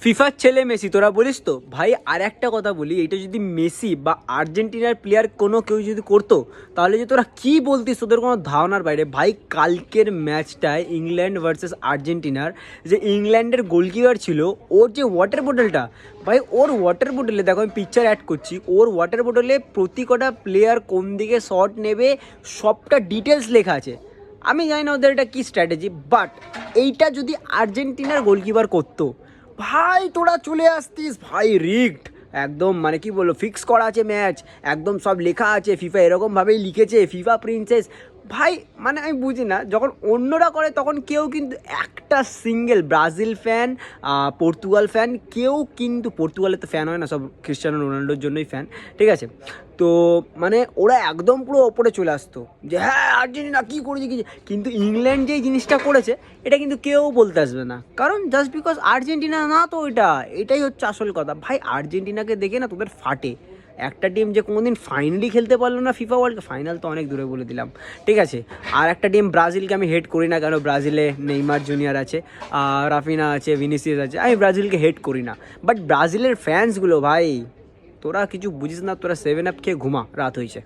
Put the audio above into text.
ফিফার ছেলে মেসি তোরা বলিস তো ভাই। আর একটা কথা বলি, এটা যদি মেসি বা আর্জেন্টিনার প্লেয়ার কোনো কেউ যদি করতো তাহলে যে তোরা কী বলতিস তোদের কোনো ধারণার বাইরে। ভাই কালকের ম্যাচটায় ইংল্যান্ড ভার্সেস আর্জেন্টিনার যে ইংল্যান্ডের গোলকিপার ছিল, ওর যে ওয়াটার বোতলটা, ভাই ওর ওয়াটার বোতলে দেখো আমি পিকচার অ্যাড করছি, ওর ওয়াটার বোতলে প্রতি কটা প্লেয়ার কোন দিকে শট নেবে সবটা ডিটেলস লেখা আছে। আমি জানি না ওদের এটা কী স্ট্র্যাটেজি, বাট এইটা যদি আর্জেন্টিনার গোলকিপার করতো ভাই তোরা চলে আসতিস ভাই রিগড একদম, মানে কি বলবো, ফিক্স করা আছে ম্যাচ, একদম সব লেখা আছে, ফিফা এরকমভাবেই লিখেছে, ফিফা প্রিন্সেস। ভাই মানে আমি বুঝি না, যখন অন্যরা করে তখন কেউ কিন্তু একটা single Brazil fan, Portugal fan, কেউ কিন্তু পর্তুগালের তো ফ্যান হয় না, সব ক্রিস্টিয়ানো রোনাল্ডোর জন্যই ফ্যান, ঠিক আছে। তো মানে ওরা একদম পুরো ওপরে চলে আসতো যে হ্যাঁ আর্জেন্টিনা কী করেছে কী, কিন্তু ইংল্যান্ড যেই জিনিসটা করেছে এটা কিন্তু কেউ বলতে আসবে না, কারণ জাস্ট বিকজ আর্জেন্টিনা না তো এটাই হচ্ছে আসল কথা। ভাই আর্জেন্টিনাকে দেখে না তোদের ফাটে, একটা টিম যে কোনোদিন ফাইনালি খেলতে পারলো না ফিফা ওয়ার্ল্ড কাপ, ফাইনাল তো অনেক দূরে বলে দিলাম, ঠিক আছে। আর একটা টিম ব্রাজিলকে আমি হেট করি না, কেন ব্রাজিলে নেইমার জুনিয়র আছে, রাফিনা আছে, ভিনিসিয়াস আছে, আমি ব্রাজিলকে হেট করি না, বাট ব্রাজিলের ফ্যান্সগুলো ভাই তোরা কিছু বুঝিস না, তোরা 7 আপ খেয়ে ঘুমা, রাত হয়েছে।